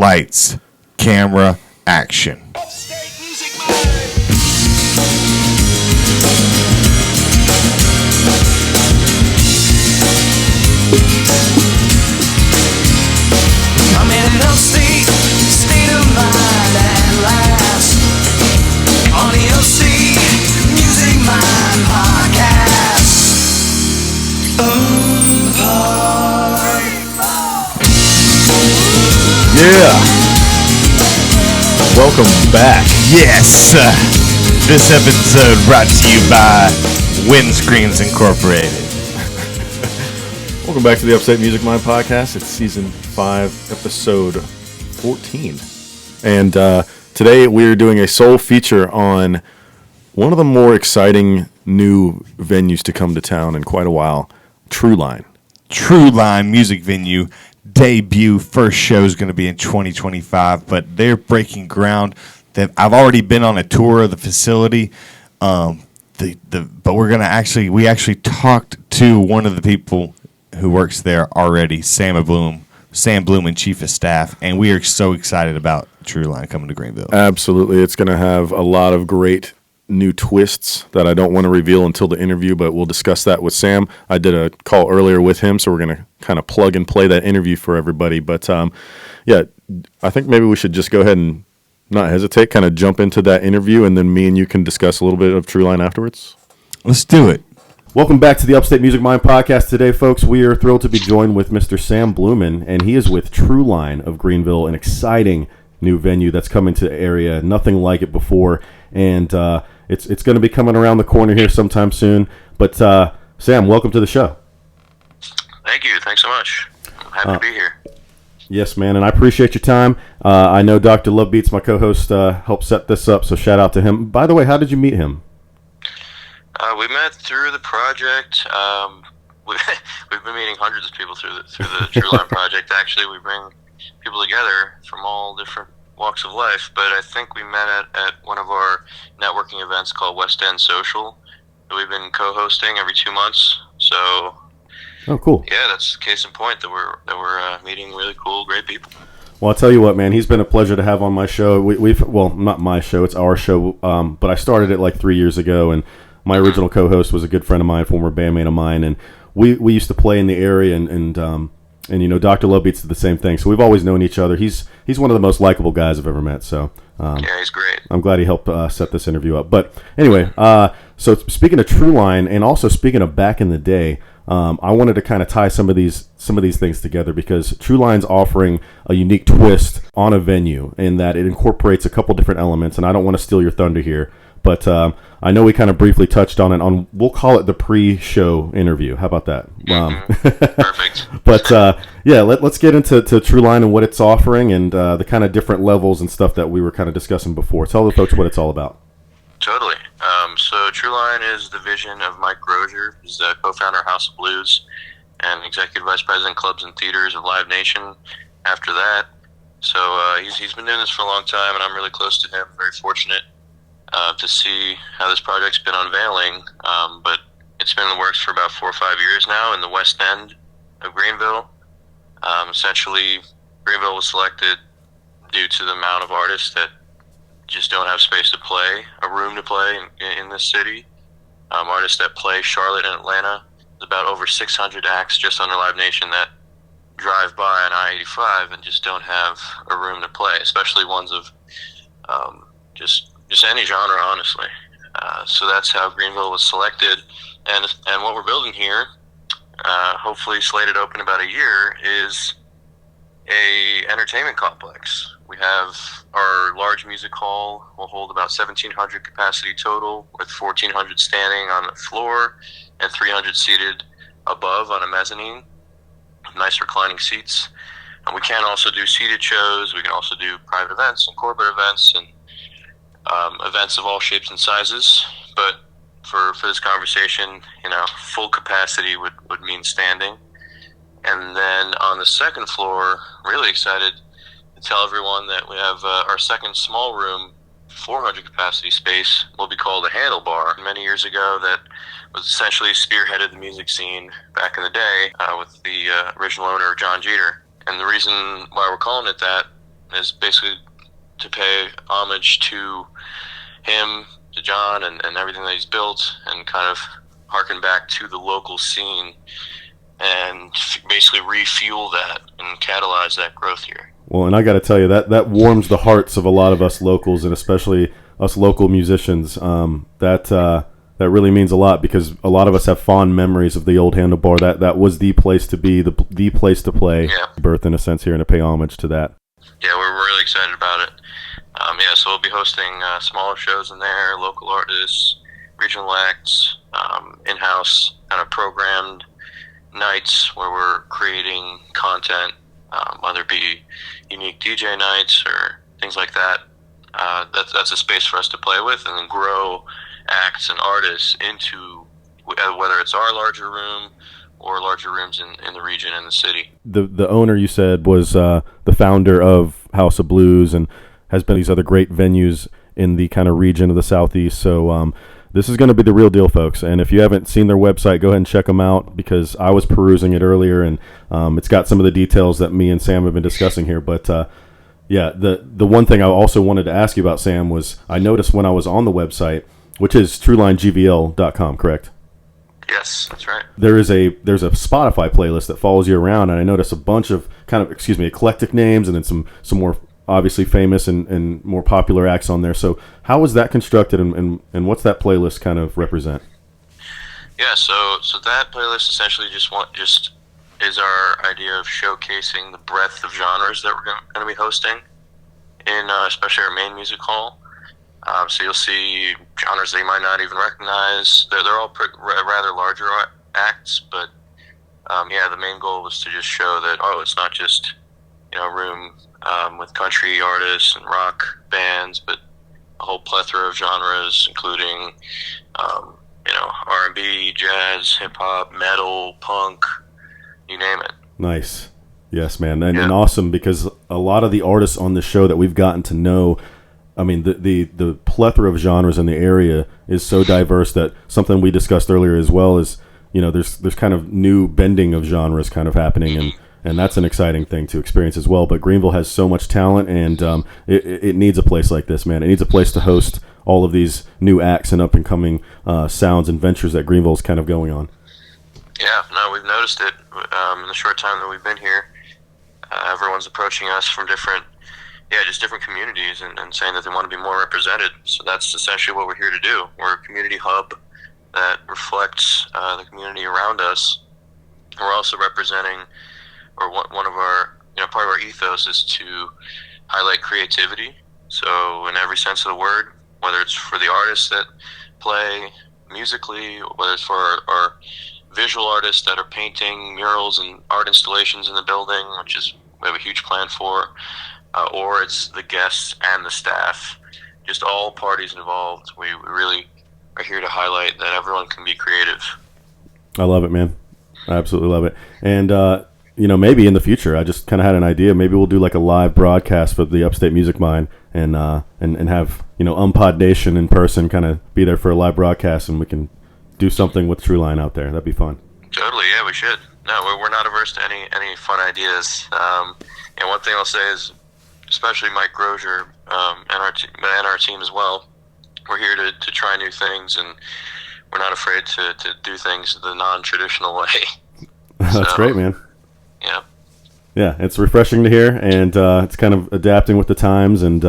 lights, camera, action. Upstate music mode. I'm in an upstate state of mind at last. On the Upstate Music Mind podcast. Yeah. Welcome back. Yes! This episode brought to you by Windscreens Incorporated. Welcome back to the Upstate Music Mind podcast. It's season 5, episode 14. And today we're doing a sole feature on one of the more exciting new venues to come to town in quite a while, Trueline. Trueline music venue debut. First show is going to be in 2025, but they're breaking ground. I've already been on a tour of the facility, but we actually talked to one of the people who works there already, Sam Blumin, chief of staff, and we are so excited about Trueline coming to Greenville. Absolutely, it's going to have a lot of great new twists that I don't want to reveal until the interview, but we'll discuss that with Sam. I did a call earlier with him, so we're going to kind of plug and play that interview for everybody. But yeah, I think maybe we should just go ahead and not hesitate, kind of jump into that interview, and then me and you can discuss a little bit of Trueline afterwards. Let's do it. Welcome back to the Upstate Music Mind podcast. Today, folks, we are thrilled to be joined with Mr. Sam Blumin, and he is with Trueline of Greenville, an exciting new venue that's coming to the area, nothing like it before, and it's going to be coming around the corner here sometime soon. But Sam, welcome to the show. Thank you. Thanks so much. I'm happy to be here. Yes, man, and I appreciate your time. I know Dr. Lovebeats, my co-host, helped set this up, so shout out to him. By the way, how did you meet him? We met through the project. We've been meeting hundreds of people through the Trueline project. Actually, we bring people together from all different walks of life, but I think we met at one of our networking events called West End Social that we've been co-hosting every 2 months. So, oh, cool. Yeah, that's case in point that we're meeting really cool, great people. Well, I'll tell you what, man, he's been a pleasure to have on my show. Well, not my show, it's our show, but I started it like 3 years ago, and my original co-host was a good friend of mine, former bandmate of mine, and we used to play in the area, and you know, Dr. Lovebeats did the same thing, so we've always known each other. He's one of the most likable guys I've ever met, so yeah, he's great. I'm glad he helped set this interview up. But anyway, so speaking of Trueline, and also speaking of back in the day, I wanted to kind of tie some of these things together, because Trueline's offering a unique twist on a venue in that it incorporates a couple different elements, and I don't want to steal your thunder here, but I know we kind of briefly touched on it we'll call it the pre-show interview. How about that? Perfect. But yeah, let's get into Trueline and what it's offering, and the kind of different levels and stuff that we were kind of discussing before. Tell the folks what it's all about. Totally. So Trueline is the vision of Mike Grozier, who's the co-founder of House of Blues and executive vice president clubs and theaters of Live Nation after that. So he's been doing this for a long time, and I'm really close to him, very fortunate to see how this project's been unveiling. But it's been in the works for about 4 or 5 years now in the West End of Greenville. Essentially, Greenville was selected due to the amount of artists that just don't have space to play, a room to play in this city. Artists that play Charlotte and Atlanta. There's about over 600 acts just under Live Nation that drive by on I-85 and just don't have a room to play, especially ones of just any genre, honestly. So that's how Greenville was selected. And what we're building here, hopefully slated open in about a year, is a entertainment complex. We have our large music hall will hold about 1,700 capacity total, with 1,400 standing on the floor and 300 seated above on a mezzanine. Nice reclining seats. And we can also do seated shows. We can also do private events and corporate events and events of all shapes and sizes. But for this conversation, you know, full capacity would mean standing. And then on the second floor, really excited to tell everyone that we have our second small room, 400 capacity space, will be called a handlebar. Many years ago, that was essentially spearheaded the music scene back in the day with the original owner, John Jeter. And the reason why we're calling it that is basically to pay homage to him, to John, and everything that he's built, and kind of harken back to the local scene and basically refuel that and catalyze that growth here. Well, and I got to tell you, that warms the hearts of a lot of us locals, and especially us local musicians. That really means a lot, because a lot of us have fond memories of the old Handlebar. That was the place to be, the place to play. Yeah. Birth, in a sense, here, and to pay homage to that. Yeah, we're really excited about it. So we'll be hosting smaller shows in there, local artists, regional acts, in-house kind of programmed nights where we're creating content, whether it be unique DJ nights or things like that. That's a space for us to play with and then grow acts and artists into, whether it's our larger room or larger rooms in the region and the city. The owner, you said, was the founder of House of Blues and has been these other great venues in the kind of region of the Southeast. So this is going to be the real deal, folks. And if you haven't seen their website, go ahead and check them out, because I was perusing it earlier, and it's got some of the details that me and Sam have been discussing here. But yeah, the one thing I also wanted to ask you about, Sam, was I noticed when I was on the website, which is truelinegvl.com, correct? Yes, that's right. There's a Spotify playlist that follows you around, and I noticed a bunch of kind of, eclectic names, and then some more obviously famous and more popular acts on there. So how was that constructed, and what's that playlist kind of represent? Yeah, so that playlist essentially just is our idea of showcasing the breadth of genres that we're going to be hosting in especially our main music hall. So you'll see genres that you might not even recognize. They're all rather larger acts, but the main goal was to just show that it's not just a room with country artists and rock bands, but a whole plethora of genres, including R&B, jazz, hip hop, metal, punk, you name it. Nice. Yes, man, and awesome, because a lot of the artists on the show that we've gotten to know, I mean, the plethora of genres in the area is so diverse that something we discussed earlier as well is, there's kind of new bending of genres kind of happening, and that's an exciting thing to experience as well. But Greenville has so much talent, and it needs a place like this, man. It needs a place to host all of these new acts and up-and-coming sounds and ventures that Greenville's kind of going on. Yeah, no, we've noticed it in the short time that we've been here. Everyone's approaching us from different communities and saying that they want to be more represented. So that's essentially what we're here to do. We're a community hub that reflects the community around us. We're also representing, or one of our, part of our ethos is to highlight creativity. So in every sense of the word, whether it's for the artists that play musically, whether it's for our visual artists that are painting murals and art installations in the building, which we have a huge plan for, or it's the guests and the staff, just all parties involved. We really are here to highlight that everyone can be creative. I love it, man. I absolutely love it. And, maybe in the future, I just kind of had an idea. Maybe we'll do like a live broadcast for the Upstate Music Mine and have, UMMPod Nation in person kind of be there for a live broadcast, and we can do something with Trueline out there. That'd be fun. Totally, yeah, we should. No, we're not averse to any fun ideas. And one thing I'll say is, especially Mike Grozier and our team as well, we're here to try new things, and we're not afraid to do things the non-traditional way. That's great, man. Yeah. Yeah, it's refreshing to hear, and it's kind of adapting with the times, and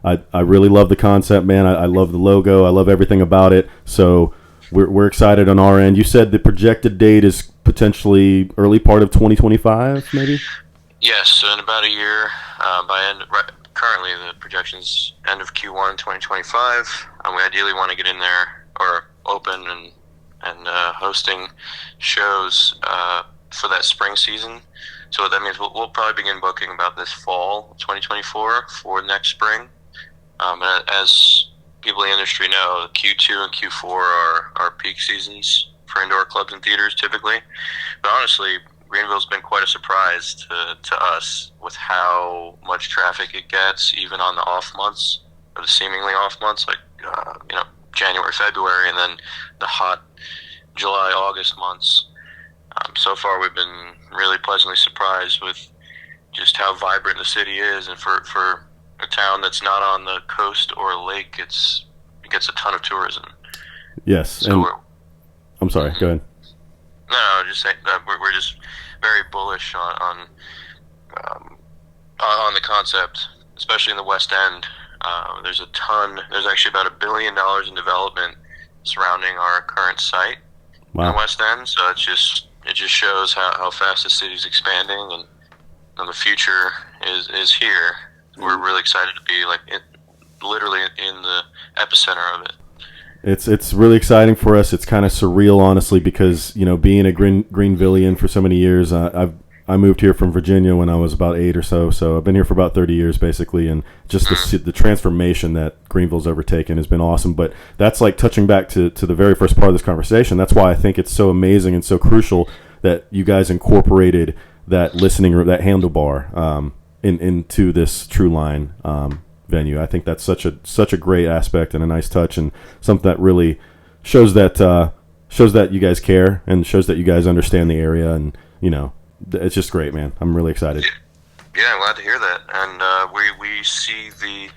I really love the concept, man. I love the logo. I love everything about it. So we're excited on our end. You said the projected date is potentially early part of 2025, maybe? Yes, so in about a year, currently the projection's end of Q1 2025. We ideally want to get in there or open and hosting shows for that spring season. So what that means, we'll probably begin booking about this fall 2024 for next spring. As people in the industry know, Q2 and Q4 are our peak seasons for indoor clubs and theaters typically. But honestly, Greenville's been quite a surprise to us with how much traffic it gets, even on the off months, or the seemingly off months, like January, February, and then the hot July, August months. So far, we've been really pleasantly surprised with just how vibrant the city is, and for a town that's not on the coast or a lake, it gets a ton of tourism. Yes, So and I'm sorry. Go ahead. no, just saying that we're just very bullish on the concept, especially in the West End. There's actually about $1 billion in development surrounding our current site in the West End. So it just shows how fast the city's expanding, and the future is here. We're really excited to be literally in the epicenter of it. It's really exciting for us. It's kind of surreal, honestly, because being a Greenvillian for so many years. I moved here from Virginia when I was about 8 or so I've been here for about 30 years basically, and just the transformation that Greenville's overtaken has been awesome. But that's like touching back to the very first part of this conversation. That's why I think it's so amazing and so crucial that you guys incorporated that listening room, that handlebar, into this Trueline venue. I think that's such a great aspect and a nice touch, and something that really shows that you guys care and shows that you guys understand the area, and it's just great, man. I'm really excited. Yeah, I'm glad to hear that. And we see the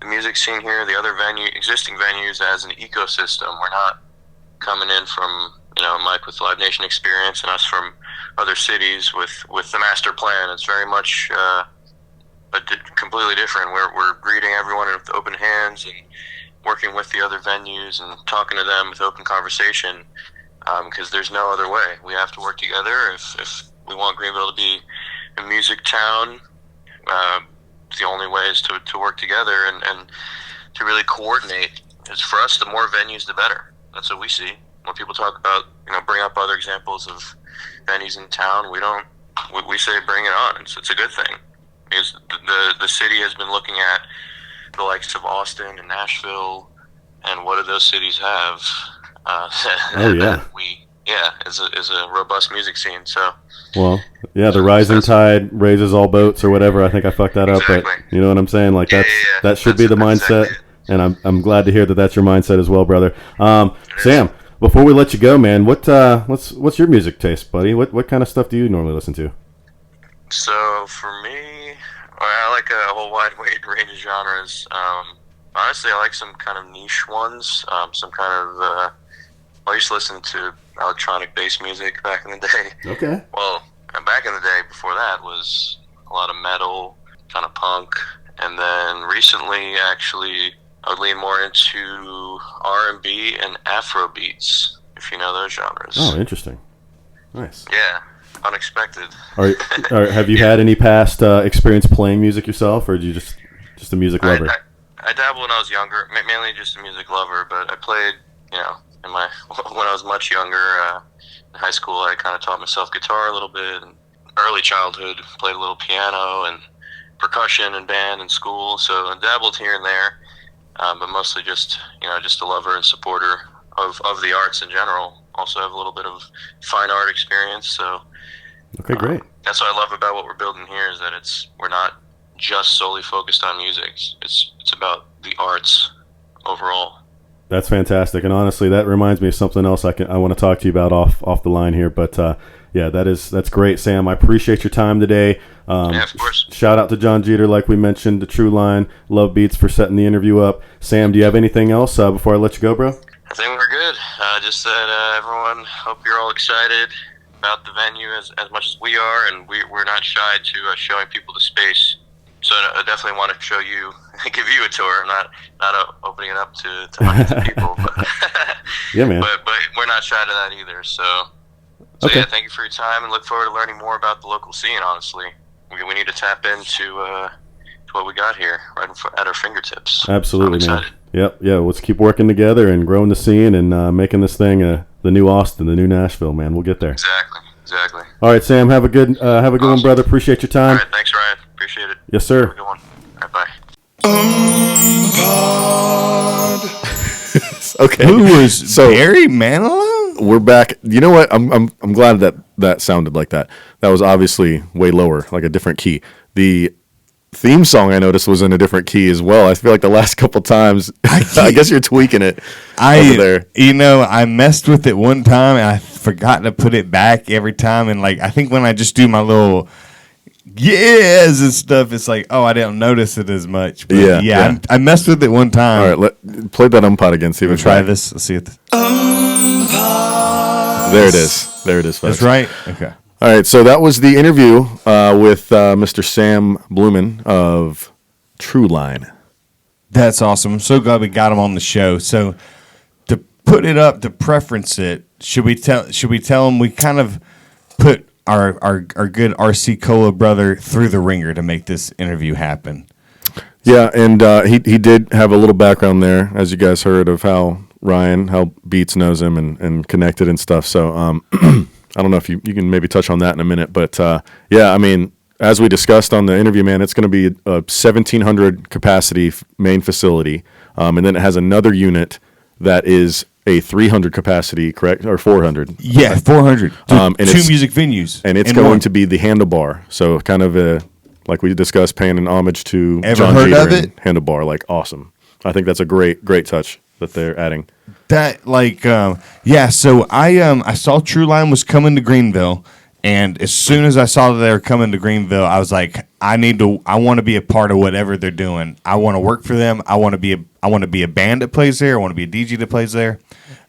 music scene here, the other existing venues, as an ecosystem. We're not coming in from Mike with Live Nation experience and us from other cities with the master plan. It's very much completely different. We're greeting everyone with open hands and working with the other venues and talking to them with open conversation, because there's no other way. We have to work together if we want Greenville to be a music town. The only way is to work together and to really coordinate. Because for us, the more venues, the better. That's what we see. When people talk about, bring up other examples of venues in town, we say bring it on. It's a good thing. Because the city has been looking at the likes of Austin and Nashville, and what do those cities have? Is a robust music scene. So, well, yeah, the rising tide raises all boats, or whatever. I think I fucked that up, but you know what I'm saying? Like that should be the mindset, exactly. And I'm glad to hear that that's your mindset as well, brother. Sam, before we let you go, man, what's your music taste, buddy? What kind of stuff do you normally listen to? So for me, I like a whole wide range of genres. Honestly, I like some kind of niche ones. Some kind of I used to listen to electronic bass music back in the day. Okay. Well, back in the day before that was a lot of metal, kind of punk, and then recently, actually, I would lean more into R&B and Afro beats, if you know those genres. Oh, interesting. Nice. Yeah. Unexpected. Have you had any past experience playing music yourself, or are you just a music lover? I dabbled when I was younger, mainly just a music lover, but I played, when I was much younger, in high school, I kind of taught myself guitar a little bit, and early childhood, played a little piano and percussion and band in school, so I dabbled here and there, but mostly just a lover and supporter of the arts in general. Also have a little bit of fine art experience, so okay, great. That's what I love about what we're building here, is that we're not just solely focused on music. It's about the arts overall. That's fantastic, and honestly, that reminds me of something else I want to talk to you about off the line here. But yeah, that's great, Sam. I appreciate your time today. Yeah, of course. Shout out to John Jeter, like we mentioned, the Trueline, Love Beats for setting the interview up. Sam, do you have anything else before I let you go, bro? I think we're good. Just that everyone, hope you're all excited about the venue as much as we are, and we're not shy to showing people the space. So I definitely want to give you a tour. I'm not opening it up to hundreds of people. But yeah, man. But we're not shy to that either. So okay. Yeah, thank you for your time, and look forward to learning more about the local scene, honestly. We need to tap into to what we got here right at our fingertips. Absolutely, man. Yep. Yeah, let's keep working together and growing the scene and making this thing the new Austin, the new Nashville, man. We'll get there. Exactly. All right, Sam, have a good awesome. One, brother. Appreciate your time. All right, thanks, Ryan. Appreciate it. Yes, sir. Have a good one. All right, bye. Okay. Who was Barry Manilow? We're back. You know what? I'm glad that sounded like that. That was obviously way lower, like a different key. The theme song I noticed was in a different key as well. I feel like the last couple times, I guess you're tweaking it over there. I messed with it one time and I forgot to put it back every time. And I think when I just do my little yes and stuff. It's like, oh, I didn't notice it as much. But Yeah. I messed with it one time. All right, play that UMMPod again. See if it's Try right. this. Let's see it. There it is. There it is, folks. That's right. Okay. All right, so that was the interview with Mr. Sam Blumin of Trueline. That's awesome. I'm so glad we got him on the show. So to put it up, to preference it, should we tell him we kind of put our good RC Cola brother through the ringer to make this interview happen? Yeah, and he did have a little background there, as you guys heard, of how Beats knows him and connected and stuff. So I don't know if you can maybe touch on that in a minute. But, yeah, I mean, as we discussed on the interview, man, it's going to be a 1,700 capacity main facility. And then it has another unit that is a 300 capacity, correct? Or 400? Yeah, 400. And Two it's- music venues. And it's going to be the Handlebar. So kind of like we discussed, paying an homage to Ever John heard Jeter of and it? Handlebar. Like, awesome. I think that's a great touch that they're adding. That so I saw Trueline was coming to Greenville, and as soon as I saw that they were coming to Greenville, I was like, I want to be a part of whatever they're doing. I want to work for them. I want to be a band that plays there. I want to be a DJ that plays there.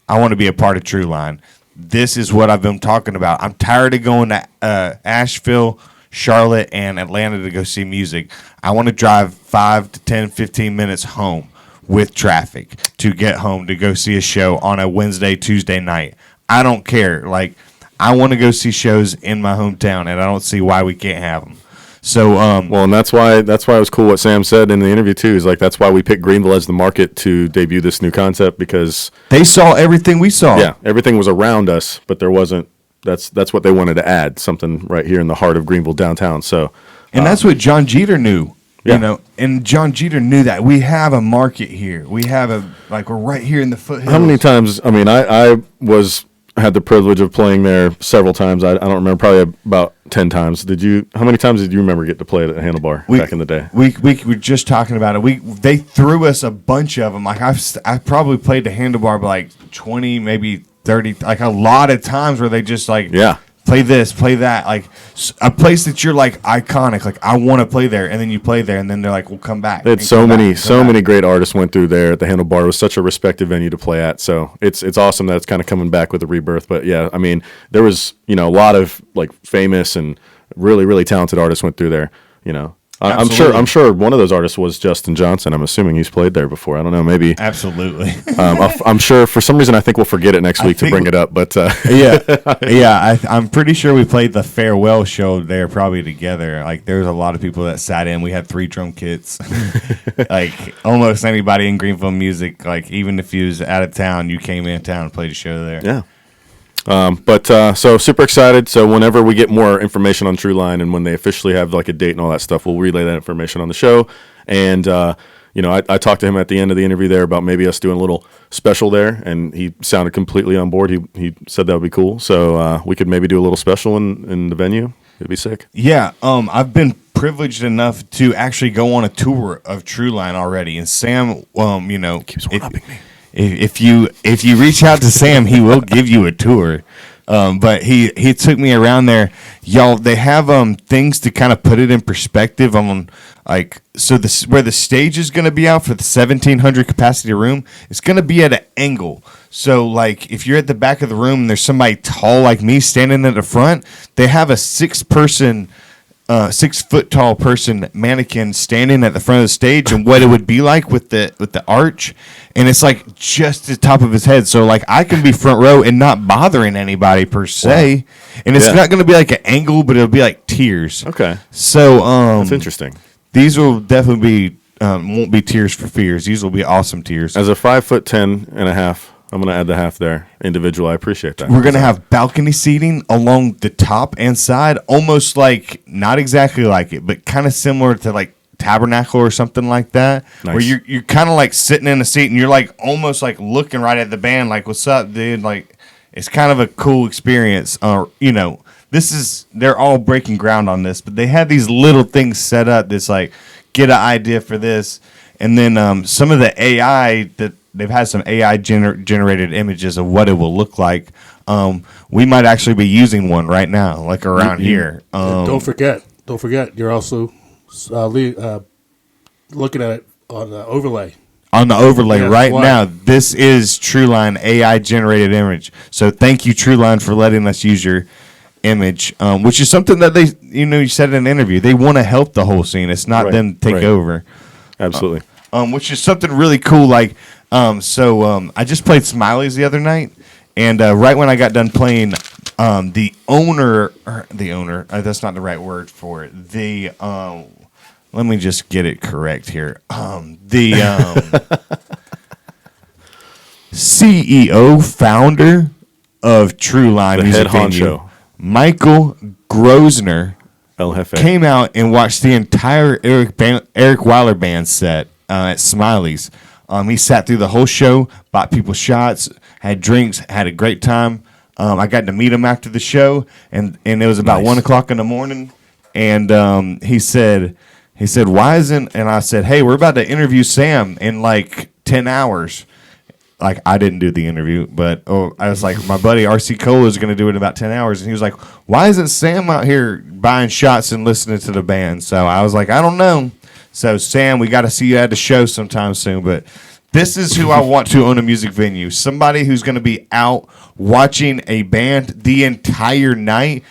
I want to be a part of Trueline. This is what I've been talking about. I'm tired of going to Asheville, Charlotte, and Atlanta to go see music. I want to drive 5 to 10, 15 minutes home with traffic to get home to go see a show on a Wednesday, Tuesday night. I don't care. Like, I want to go see shows in my hometown, and I don't see why we can't have them. So, Well, and that's why it was cool what Sam said in the interview too. Is like that's why we picked Greenville as the market to debut this new concept, because they saw everything we saw. yeah, everything was around us, but there wasn't. That's what they wanted to add, something right here in the heart of Greenville downtown. So, And that's what John Jeter knew. Yeah. You know, and John Jeter knew that we have a market here. We have we're right here in the foothills. how many times? I mean, I had the privilege of playing there several times. I don't remember, probably about 10 times. How many times did you remember get to play at Handlebar back in the day? We were just talking about it. They threw us a bunch of them. Like I probably played the Handlebar by like 20, maybe 30, like a lot of times where they just like Yeah. play this, play that, like a place that you're like iconic. Like I want to play there, and then you play there, and then they're like, "We'll come back." They had and so come back many and come back. many great artists went through there at the Handlebar. It was such a respected venue to play at. So it's awesome that it's kind of coming back with a rebirth. But yeah, I mean, there was a lot of like famous and really really talented artists went through there. Absolutely. I'm sure one of those artists was Justin Johnson. I'm assuming he's played there before. I don't know, maybe. Absolutely. I'm sure for some reason I think we'll forget it next week to think- bring it up. But yeah. I'm pretty sure we played the farewell show there probably together. Like there was a lot of people that sat in. We had 3 drum kits. Like almost anybody in Greenville music. Like even if you was out of town, you came in town and played a show there. yeah. So super excited. So whenever we get more information on Trueline and when they officially have like a date and all that stuff, we'll relay that information on the show. And I talked to him at the end of the interview there about maybe us doing a little special there, and he sounded completely on board. He said that would be cool. So we could maybe do a little special in the venue. It'd be sick. Yeah, I've been privileged enough to actually go on a tour of Trueline already, and Sam, Keeps one-upping me. If you reach out to Sam, he will give you a tour. But he took me around there, y'all. They have things to kind of put it in perspective on where the stage is going to be out for the 1,700 capacity room. It's going to be at an angle. So like if you're at the back of the room and there's somebody tall like me standing at the front, they have a 6 foot tall person mannequin standing at the front of the stage, and what it would be like with the arch, and it's like just the top of his head. So like I can be front row and not bothering anybody per se, and it's Yeah. not going to be like an angle, but it'll be like tiers. Okay. So That's interesting. these will definitely be won't be tears for fears. These will be awesome tears. As a 5'10.5", I'm going to add the half there. Individual, I appreciate that. We're going to have balcony seating along the top and side, almost like, not exactly like it, but kind of similar to like Tabernacle or something like that. Nice. Where you're kind of like sitting in a seat and you're like almost like looking right at the band, like, what's up, dude? Like, it's kind of a cool experience. They're all breaking ground on this, but they had these little things set up that's like, get an idea for this. And then some of the AI that they've had some AI generated images of what it will look like. We might actually be using one right now, like around here. Don't forget, don't forget, you're also looking at it on the overlay. On the overlay Yeah, right why? now, this is Trueline AI generated image. So thank you, Trueline, for letting us use your image, which is something that they, you said in an interview, they want to help the whole scene. It's not Right, them to take right. over. Absolutely. Which is something really cool. Like, I just played Smiley's the other night, and right when I got done playing, the owner, that's not the right word for it. Let me just get it correct here. The CEO, founder of Trueline The Music head Venue, honcho. Michael Grosner, El Jefe. came out and watched the entire Eric Weiler band set at Smiley's. He sat through the whole show, bought people shots, had drinks, had a great time. I got to meet him after the show, and it was about 1 o'clock in the morning. And he said, why isn't? And I said, hey, we're about to interview Sam in like 10 hours. Like, I didn't do the interview, but I was like, my buddy RC Cola is going to do it in about 10 hours. And he was like, why isn't Sam out here buying shots and listening to the band? So I was like, I don't know. So, Sam, we got to see you at the show sometime soon. But this is who I want to own a music venue. Somebody who's going to be out watching a band the entire night.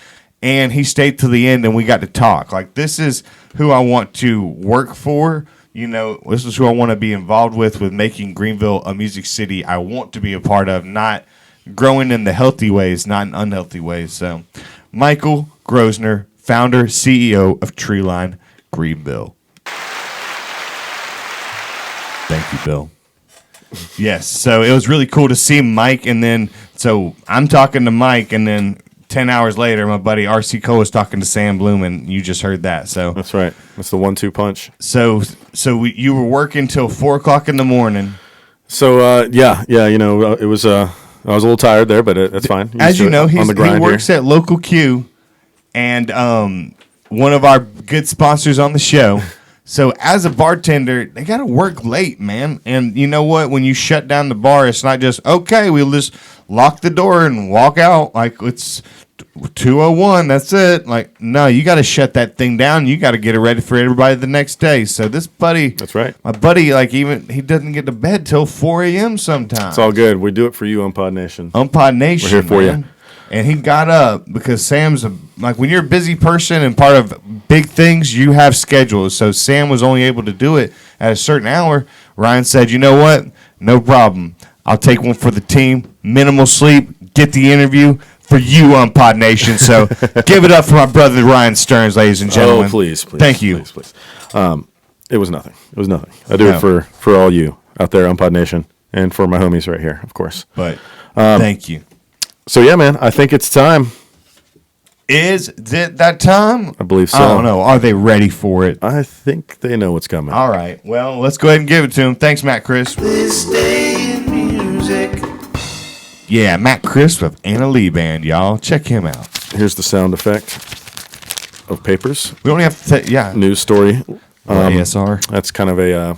And he stayed to the end, and we got to talk. Like, this is who I want to work for. This is who I want to be involved with making Greenville a music city I want to be a part of, not growing in the healthy ways, not in unhealthy ways. So, Michael Grosner, founder, CEO of Trueline Greenville. Thank you, Bill. Yes, so it was really cool to see Mike, and then, so I'm talking to Mike, and then 10 hours later, my buddy RC Cole was talking to Sam Blumin. You just heard that. So That's right. That's the 1-2 punch. So you were working till 4 o'clock in the morning. So it was. I was a little tired there, but that's fine. As you know, on the grind he works here. at Local Q, and one of our good sponsors on the show. So as a bartender, they got to work late, man. And you know what? When you shut down the bar, it's not just, okay, we'll just lock the door and walk out. Like, it's 2:01, that's it. Like, no, you got to shut that thing down. You got to get it ready for everybody the next day. So this buddy, That's right. my buddy, like, even he doesn't get to bed till 4 a.m. sometimes. It's all good. We do it for you, UMMPod Nation. UMMPod Nation. We're here for man. you. And he got up because Sam's like, when you're a busy person and part of big things, you have schedules. So Sam was only able to do it at a certain hour. Ryan said, you know what? No problem. I'll take one for the team. Minimal sleep. Get the interview for you, UMMPod Nation. So give it up for my brother Ryan Stearns, ladies and gentlemen. Oh, please. Thank you. Please. It was nothing. I do it for all you out there, UMMPod Nation, and for my homies right here, of course. But thank you. So, yeah, man, I think it's time. Is it that time? I believe so. I don't know. Are they ready for it? I think they know what's coming. All right. Well, let's go ahead and give it to him. Thanks, Matt Crisp. This day in music. Yeah, Matt Crisp of Anna Lee Band, y'all. Check him out. Here's the sound effect of papers. We only have to say, News story. ASR. That's kind of a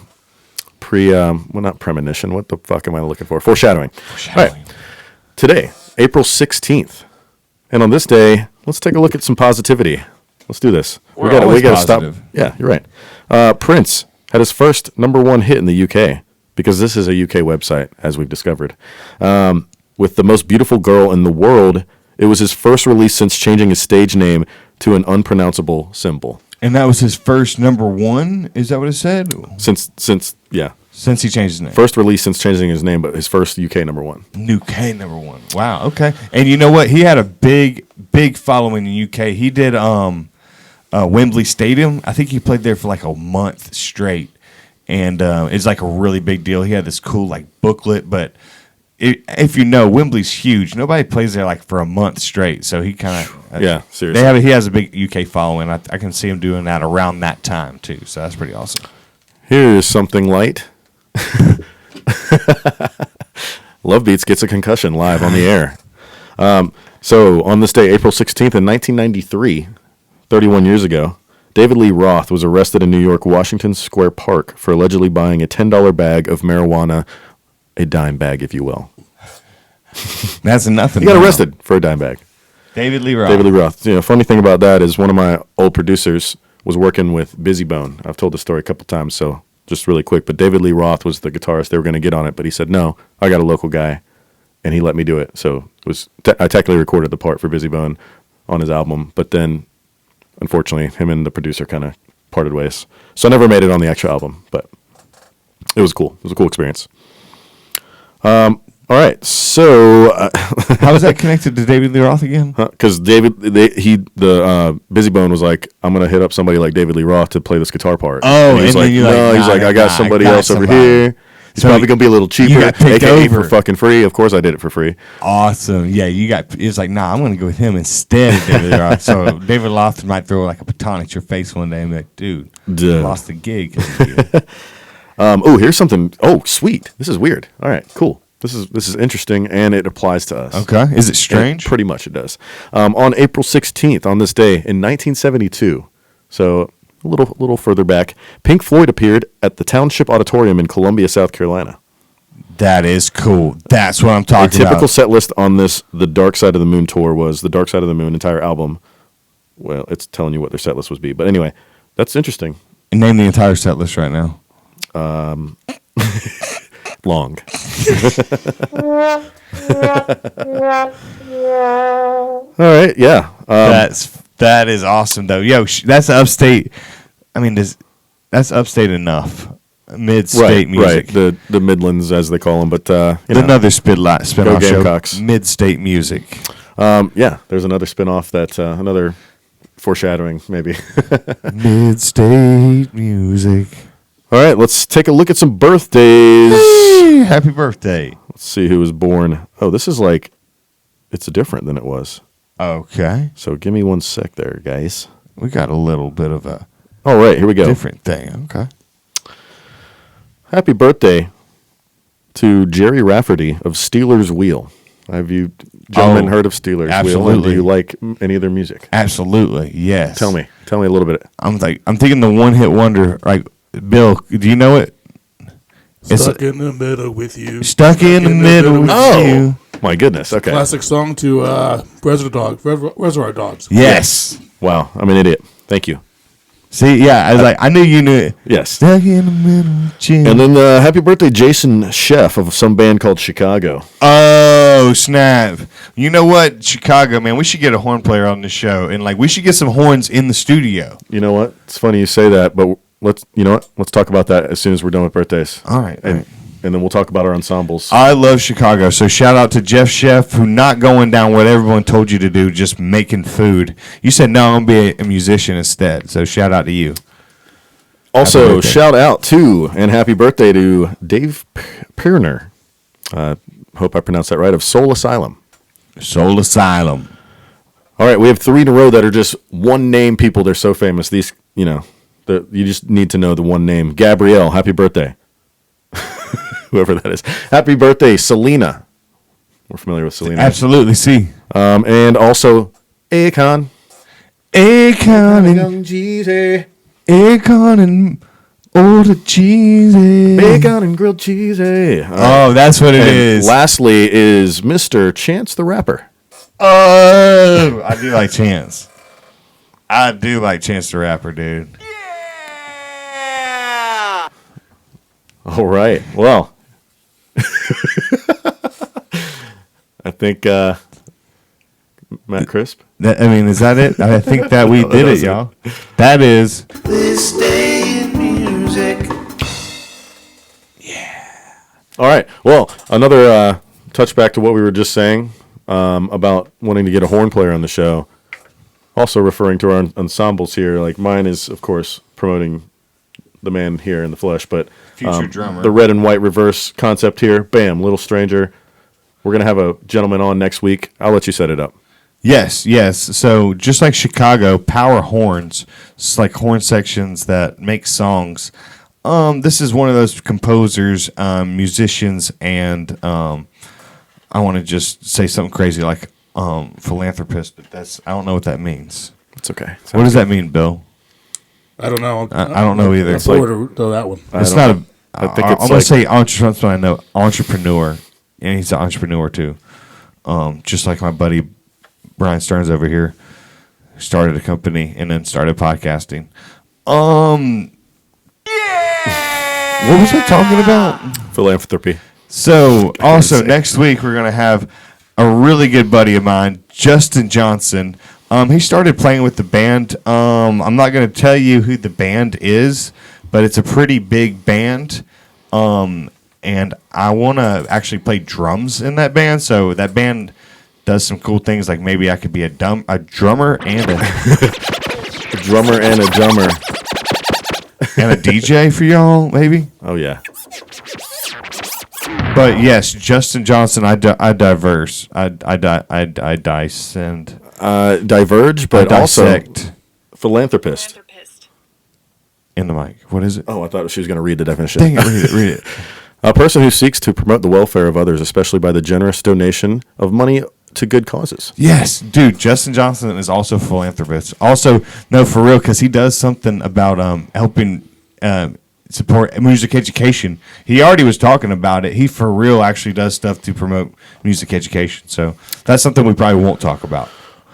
not premonition. What the fuck am I looking for? Foreshadowing. All right. Today, April 16th. And on this day, let's take a look at some positivity. Let's do this. We're we always gotta stop. positive. Yeah, you're right. Prince had his first #1 hit in the UK, because this is a UK website, as we've discovered. With The Most Beautiful Girl in the World, it was his first release since changing his stage name to an unpronounceable symbol. And that was his first #1? Is that what it said? Since he changed his name. First release since changing his name, but his first UK #1. UK #1. Wow, okay. And you know what? He had a big following in UK. He did Wembley Stadium. I think he played there for like a month straight. And it's like a really big deal. He had this cool like booklet, but if you know, Wembley's huge. Nobody plays there like for a month straight. So he kind of seriously. he has a big UK following. I can see him doing that around that time too. So that's pretty awesome. Here's something light. Love Beats gets a concussion live on the air. So on this day, April 16th in 1993, 31 years ago, David Lee Roth was arrested in New York, Washington Square Park for allegedly buying a $10 bag of marijuana, a dime bag, if you will. That's nothing. He got arrested for a dime bag. David Lee Roth. David Lee Roth. Funny thing about that is one of my old producers was working with Busy Bone. I've told the story a couple times, so just really quick. But David Lee Roth was the guitarist. They were going to get on it, but he said, no, I got a local guy, and he let me do it. So I technically recorded the part for Busy Bone on his album, but then, unfortunately, him and the producer kind of parted ways. So I never made it on the actual album, but it was cool. It was a cool experience. All right, so how is that connected to David Lee Roth again? Because Busy Bone was like, I'm gonna hit up somebody like David Lee Roth to play this guitar part. Oh, and he's like, no, he's like, I got somebody else over here. He's probably gonna be a little cheaper. got picked AKA over. for fucking free. Of course, I did it for free. Awesome. Yeah, it's like, nah, I'm gonna go with him instead of David Lee Roth. So David Roth might throw like a baton at your face one day and be like, dude, I lost the gig. Oh, here's something. Oh, sweet. This is weird. All right, cool. This is interesting, and it applies to us. Okay. Is it strange? Pretty much it does. On April 16th, on this day in 1972, so a little further back, Pink Floyd appeared at the Township Auditorium in Columbia, South Carolina. That is cool. That's what I'm talking A typical about. set list on the Dark Side of the Moon tour was the Dark Side of the Moon entire album. Well, it's telling you what their set list would be. But anyway, that's interesting. And name the entire set list right now. Long. All right, yeah. That is awesome though. Yo, that's Upstate. I mean, that's Upstate enough. Mid-state music. Right. The Midlands, as they call them. But another spin-off show. Gamecocks. Mid-state music. Yeah, there's another spin-off that another foreshadowing maybe. Mid-state music. All right, let's take a look at some birthdays. Hey, happy birthday. Let's see who was born. Oh, this is it's different than it was. Okay. So give me one sec there, guys. We got a little bit of a All right, here we go. different thing. Okay. Happy birthday to Jerry Rafferty of Steelers Wheel. Have you gentlemen heard of Steelers Wheel? absolutely. And do you like any of their music? Absolutely. Yes. Tell me a little bit. I'm thinking the one-hit wonder. Like, Bill, do you know it? Stuck in the middle with you. Stuck in the middle with you. My goodness. Okay. Classic song to Reservoir Dogs. Yes. Wow, I'm an idiot. Thank you. See, yeah, I was like, I knew you knew it. Yes. Stuck in the middle with you. And then happy birthday, Jason Sheff of some band called Chicago. Oh, snap. You know what? Chicago, man, we should get a horn player on the show. And, we should get some horns in the studio. You know what? It's funny you say that, but let's talk about that as soon as we're done with birthdays. All right. And then we'll talk about our ensembles. I love Chicago. So shout out to Jeff Sheff, who not going down what everyone told you to do, just making food. You said, no, I'm going to be a musician instead. So shout out to you. Also, shout out to and happy birthday to Dave Pirner. Hope I pronounced that right, of Soul Asylum. Soul Asylum. All right, we have 3 in a row that are just one name people. They're so famous. These, you just need to know the one name. Gabrielle, happy birthday. Whoever that is. Happy birthday, Selena. We're familiar with Selena. Absolutely, see. And also, Akon. Akon and cheesy. Akon and older cheesy. Bacon and grilled cheesy. Oh, that's what it is. Lastly is Mr. Chance the Rapper. Oh, I do like Chance. I do like Chance the Rapper, dude. Yeah! All right. Well, I think Matt Crisp. Is that it? I think that we did it, y'all. That is. This day in music. All right. Well, another touch back to what we were just saying about wanting to get a horn player on the show. Also referring to our ensembles here. Like mine is, of course, promoting the man here in the flesh, but Future drummer. The red and white reverse concept here. Bam, Little Stranger. We're going to have a gentleman on next week. I'll let you set it up. Yes. So just like Chicago, power horns. It's like horn sections that make songs. This is one of those composers, musicians, and I want to just say something crazy like philanthropist, but I don't know what that means. It's okay. What does that mean, Bill? I don't know. I don't know either. It's forward to that one. It's not a. I think it's I'm gonna say something I know. Entrepreneur, and he's an entrepreneur too. Just like my buddy Brian Stearns over here started a company and then started podcasting. What was I talking about? Philanthropy. So, also, next week, we're going to have a really good buddy of mine, Justin Johnson. He started playing with the band. I'm not going to tell you who the band is, but it's a pretty big band. And I want to actually play drums in that band. So, that band does some cool things, like maybe I could be a drummer and a Drummer and a drummer. and a DJ for y'all, maybe. Oh, yeah. But yes, Justin Johnson, I diverse. I dissect. Diverge, but I also dissect philanthropist. in the mic. What is it? Oh, I thought she was going to read the definition. Dang it, read it. A person who seeks to promote the welfare of others, especially by the generous donation of money to good causes. Yes, dude, Justin Johnson is also a philanthropist. Also, no, for real, because he does something about helping support music education. He already was talking about it. He, for real, actually does stuff to promote music education. So that's something we probably won't talk about.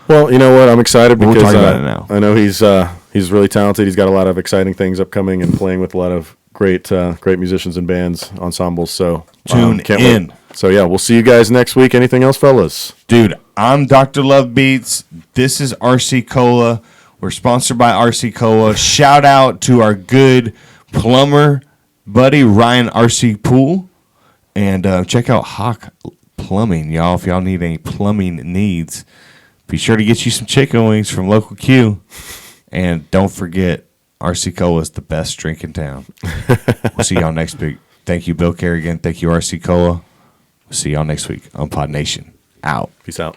Well, you know what? I'm excited We'll because talk about it now. I know he's really talented. He's got a lot of exciting things upcoming and playing with a lot of great musicians and bands, ensembles. So Tune can't in. wait. So yeah, we'll see you guys next week. Anything else, fellas? Dude, I'm Dr. Love Beats. This is RC Cola. We're sponsored by RC Cola. Shout out to our good plumber buddy, Ryan RC Pool. And check out Hawk Plumbing, y'all, if y'all need any plumbing needs. Be sure to get you some chicken wings from Local Q. And don't forget, RC Cola is the best drink in town. We'll see y'all next week. Thank you, Bill Kerrigan. Thank you, RC Cola. We'll see y'all next week on Pod Nation. Out. Peace out.